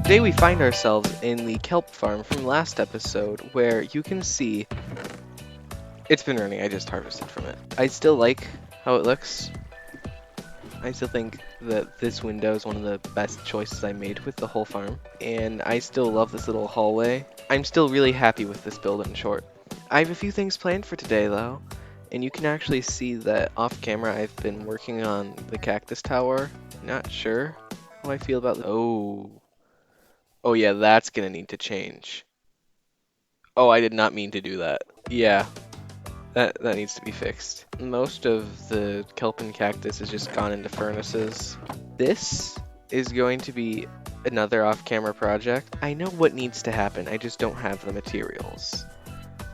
Today we find ourselves in the kelp farm from last episode, where you can see it's been running. I just harvested from it. I still like how it looks. I still think that this window is one of the best choices I made with the whole farm, and I still love this little hallway. I'm still really happy with this build in short. I have a few things planned for today though, and you can actually see that off camera I've been working on the cactus tower. Not sure how I feel about Oh yeah, that's gonna need to change. Oh, I did not mean to do that. Yeah, that needs to be fixed. Most of the kelp and cactus has just gone into furnaces. This is going to be another off-camera project. I know what needs to happen, I just don't have the materials.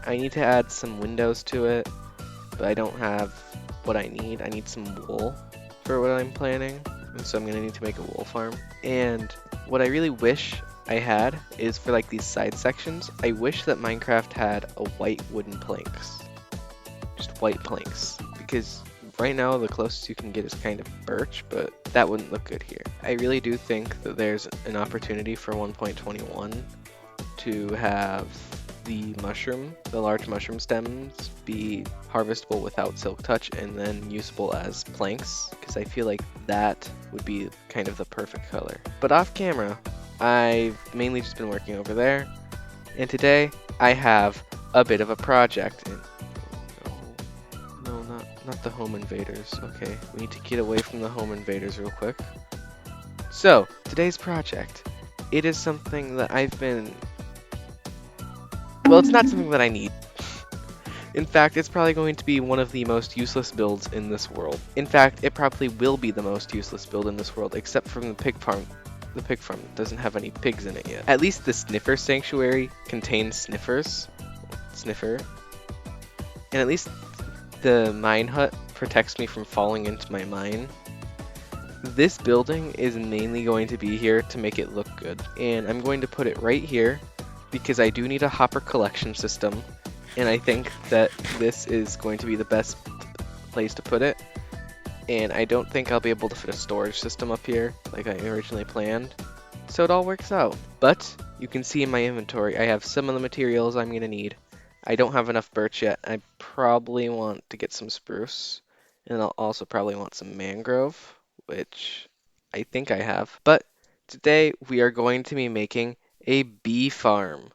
I need to add some windows to it, but I don't have what I need. I need some wool for what I'm planning, and so I'm gonna need to make a wool farm. And what I really wish I had is for like these side sections, I wish that Minecraft had a white wooden planks. Just white planks. Because right now the closest you can get is kind of birch, but that wouldn't look good here. I really do think that there's an opportunity for 1.21 to have the large mushroom stems be harvestable without silk touch and then usable as planks, because I feel like that would be kind of the perfect color. But off camera, I've mainly just been working over there, and today I have a bit of a project. And no, not the home invaders. Okay, we need to get away from the home invaders real quick. So, today's project, it is something that well, it's not something that I need. In fact, it's probably going to be one of the most useless builds in this world. In fact, it probably will be the most useless build in this world, except from the pig farm. The pig farm doesn't have any pigs in it yet. At least the sniffer sanctuary contains sniffer. And at least the mine hut protects me from falling into my mine. This building is mainly going to be here to make it look good. And I'm going to put it right here because I do need a hopper collection system. And I think that this is going to be the best place to put it. And I don't think I'll be able to fit a storage system up here like I originally planned. So it all works out. But you can see in my inventory I have some of the materials I'm going to need. I don't have enough birch yet. I probably want to get some spruce. And I'll also probably want some mangrove, which I think I have. But today we are going to be making a bee farm.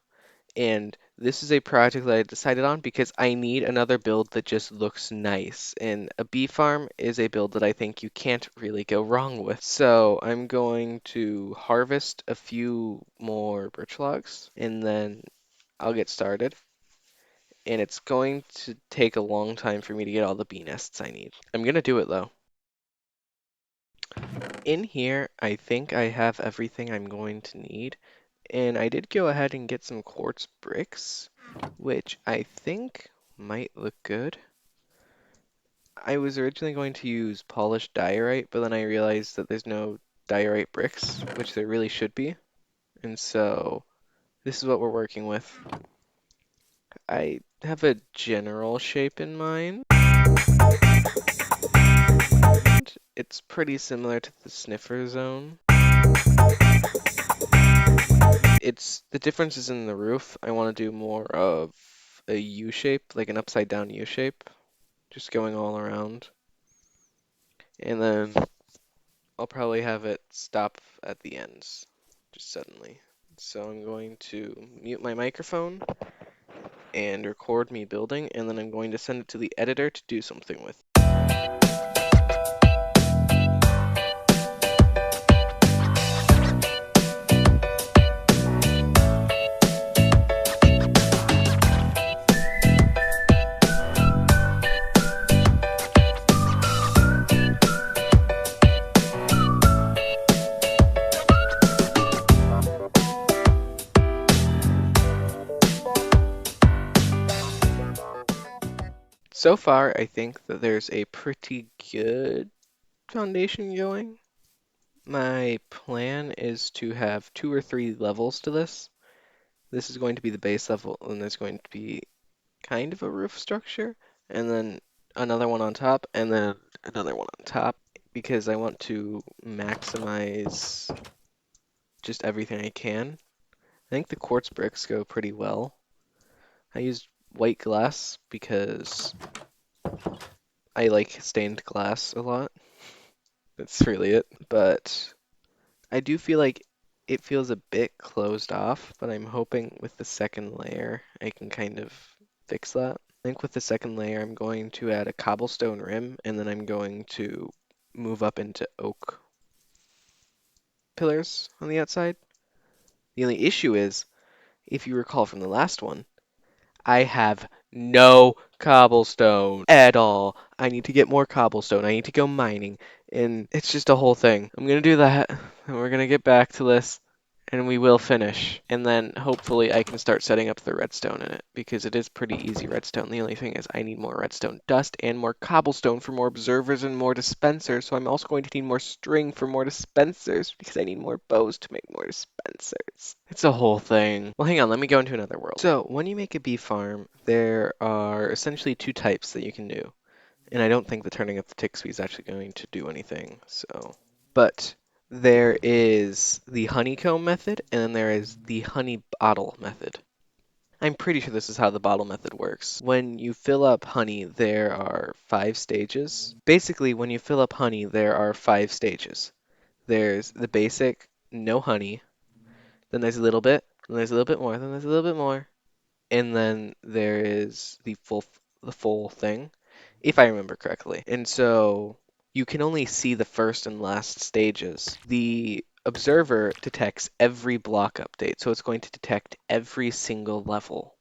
And this is a project that I decided on because I need another build that just looks nice. And a bee farm is a build that I think you can't really go wrong with. So I'm going to harvest a few more birch logs and then I'll get started. And it's going to take a long time for me to get all the bee nests I need. I'm going to do it though. In here, I think I have everything I'm going to need. And I did go ahead and get some quartz bricks, which I think might look good. I was originally going to use polished diorite, but then I realized that there's no diorite bricks, which there really should be. And so this is what we're working with. I have a general shape in mind. It's pretty similar to the sniffer zone. The difference is in the roof. I want to do more of a U shape, like an upside down U shape, just going all around. And then I'll probably have it stop at the ends, just suddenly. So I'm going to mute my microphone and record me building, and then I'm going to send it to the editor to do something with. So far, I think that there's a pretty good foundation going. My plan is to have 2 or 3 levels to this. This is going to be the base level, and there's going to be kind of a roof structure, and then another one on top, and then another one on top, because I want to maximize just everything I can. I think the quartz bricks go pretty well. I used white glass because I like stained glass a lot. That's really it. But I do feel like it feels a bit closed off, but I'm hoping with the second layer I can kind of fix that. I think with the second layer I'm going to add a cobblestone rim, and then I'm going to move up into oak pillars on the outside. The only issue is, if you recall from the last one, I have no cobblestone at all. I need to get more cobblestone. I need to go mining, and it's just a whole thing. I'm gonna do that, and we're gonna get back to this, and we will finish. And then hopefully I can start setting up the redstone in it, because it is pretty easy redstone. The only thing is I need more redstone dust and more cobblestone for more observers and more dispensers. So I'm also going to need more string for more dispensers, because I need more bows to make more dispensers. It's a whole thing. Well, hang on, let me go into another world. So when you make a bee farm, there are essentially two types that you can do. And I don't think the turning up the tick speed is actually going to do anything, so. But there is the honeycomb method, and then there is the honey bottle method. I'm pretty sure this is how the bottle method works. When you fill up honey, there are 5 stages. Basically, when you fill up honey, there are 5 stages. There's the basic, no honey, then there's a little bit, then there's a little bit more, then there's a little bit more, and then there is the full thing, if I remember correctly. And so you can only see the first and last stages. The observer detects every block update, so it's going to detect every single level.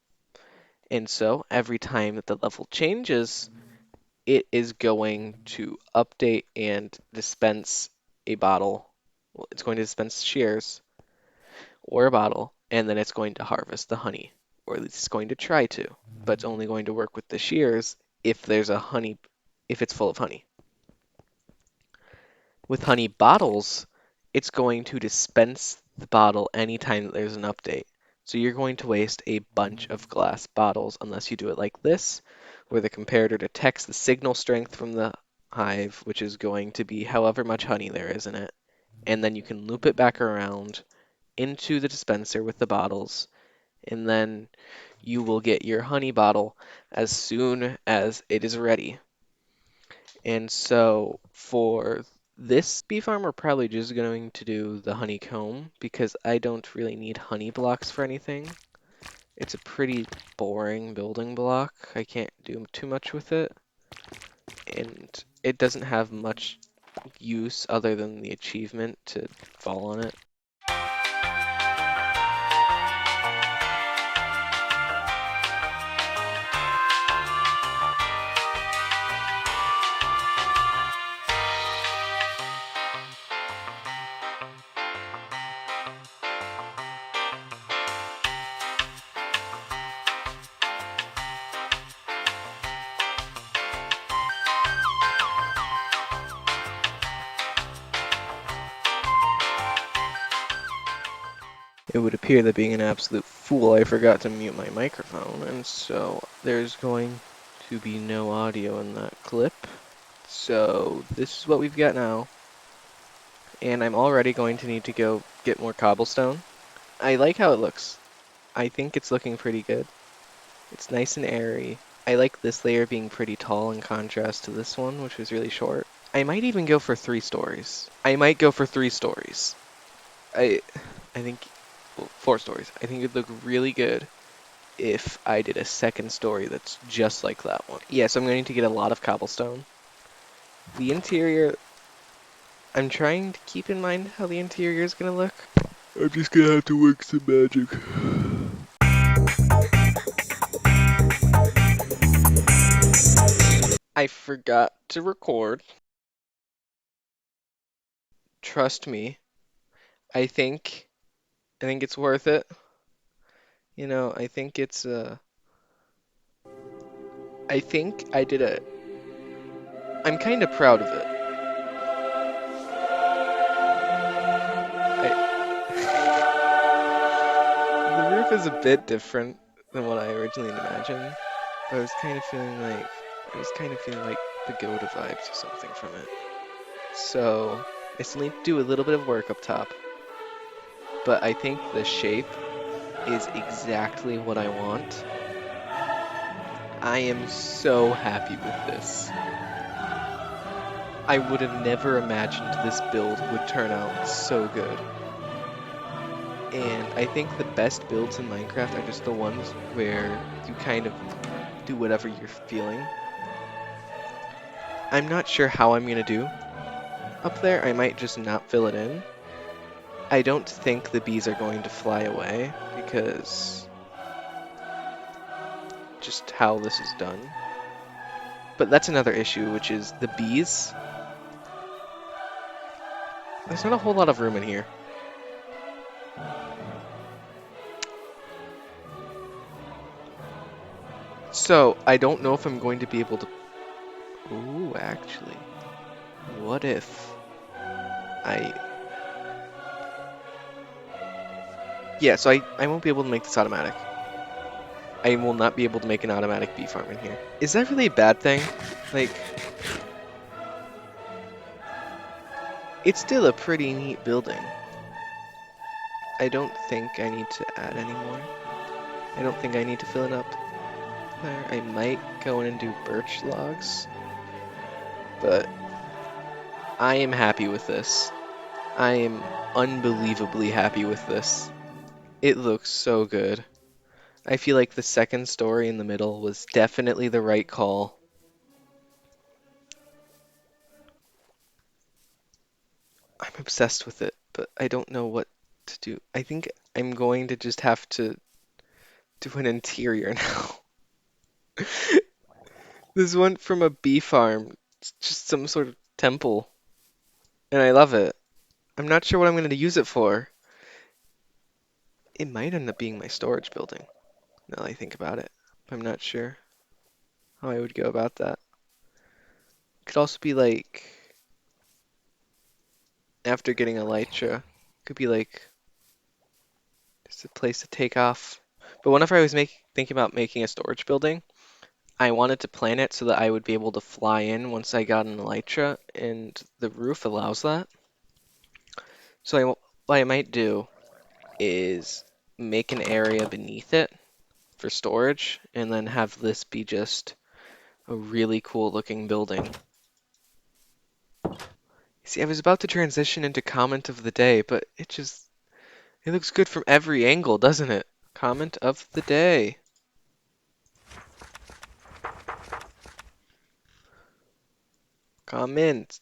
And so every time that the level changes, it is going to update and dispense a bottle. Well, it's going to dispense shears or a bottle, and then it's going to harvest the honey, or at least it's going to try to, but it's only going to work with the shears if if it's full of honey. With honey bottles, it's going to dispense the bottle anytime that there's an update. So you're going to waste a bunch of glass bottles unless you do it like this, where the comparator detects the signal strength from the hive, which is going to be however much honey there is in it, and then you can loop it back around into the dispenser with the bottles, and then you will get your honey bottle as soon as it is ready. And so for this bee farm, we're probably just going to do the honeycomb because I don't really need honey blocks for anything. It's a pretty boring building block. I can't do too much with it. And it doesn't have much use other than the achievement to fall on it. It would appear that being an absolute fool, I forgot to mute my microphone, and so there's going to be no audio in that clip. So this is what we've got now, and I'm already going to need to go get more cobblestone. I like how it looks. I think it's looking pretty good. It's nice and airy. I like this layer being pretty tall in contrast to this one, which was really short. I might even go for 3 stories. I might go for 3 stories. I think, well, 4 stories. I think it'd look really good if I did a second story that's just like that one. Yeah, so I'm going to get a lot of cobblestone. The interior, I'm trying to keep in mind how the interior is going to look. I'm just going to have to work some magic. I forgot to record. Trust me. I think it's worth it. You know, I think it's I think I did I'm kind of proud of it. The roof is a bit different than what I originally imagined. I was kind of feeling like pagoda vibes or something from it. So I still need to do a little bit of work up top. but I think the shape is exactly what I want. I am so happy with this. I would have never imagined this build would turn out so good. And I think the best builds in Minecraft are just the ones where you kind of do whatever you're feeling. I'm not sure how I'm gonna do up there. I might just not fill it in. I don't think the bees are going to fly away because just how this is done. But that's another issue, which is the bees. There's not a whole lot of room in here. So, I don't know if I'm going to be able to... Ooh, actually. What if Yeah, so I won't be able to make this automatic. I will not be able to make an automatic bee farm in here. Is that really a bad thing? Like... It's still a pretty neat building. I don't think I need to add any more. I don't think I need to fill it up there. I might go in and do birch logs. But I am happy with this. I am unbelievably happy with this. It looks so good. I feel like the second story in the middle was definitely the right call. I'm obsessed with it, but I don't know what to do. I think I'm going to just have to do an interior now. This one from a bee farm. It's just some sort of temple. And I love it. I'm not sure what I'm going to use it for. It might end up being my storage building, now that I think about it. I'm not sure how I would go about that. Could also be like, after getting elytra, could be like just a place to take off. But whenever I was thinking about making a storage building, I wanted to plan it so that I would be able to fly in once I got an elytra, and the roof allows that. So what I might do is make an area beneath it for storage, and then have this be just a really cool looking building. See, I was about to transition into comment of the day, but it looks good from every angle, doesn't it? Comment of the day. Comment.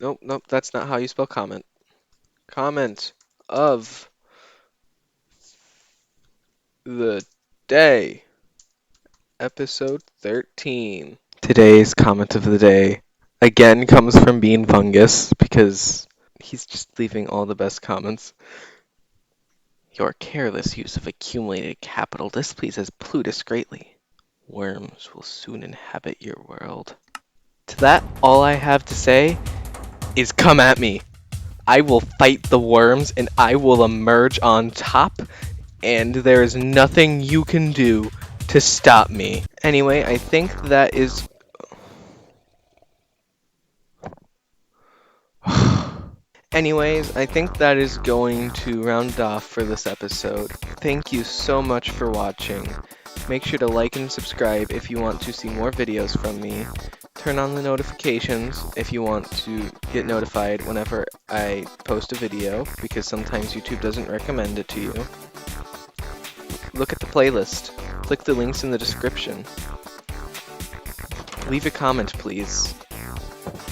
Nope, that's not how you spell comment. Comment of the day. Episode 13. Today's comment of the day again comes from Bean Fungus because he's just leaving all the best comments. Your careless use of accumulated capital displeases Plutus greatly. Worms will soon inhabit your world. To that, all I have to say is come at me. I will fight the worms and I will emerge on top, and there is nothing you can do to stop me. Anyway, I think that is... Anyways, I think that is going to round off for this episode. Thank you so much for watching. Make sure to like and subscribe if you want to see more videos from me. Turn on the notifications if you want to get notified whenever I post a video, because sometimes YouTube doesn't recommend it to you. Look at the playlist. Click the links in the description. Leave a comment, please.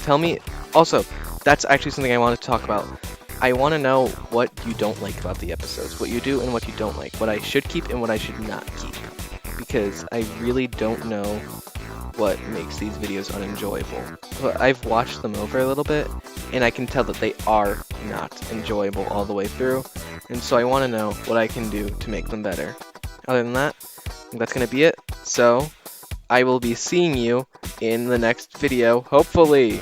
Tell me... Also, that's actually something I want to talk about. I want to know what you don't like about the episodes, what you do and what you don't like, what I should keep and what I should not keep, because I really don't know what makes these videos unenjoyable. But I've watched them over a little bit, and I can tell that they are not enjoyable all the way through, and so I want to know what I can do to make them better. Other than that, I think that's going to be it, so I will be seeing you in the next video, hopefully!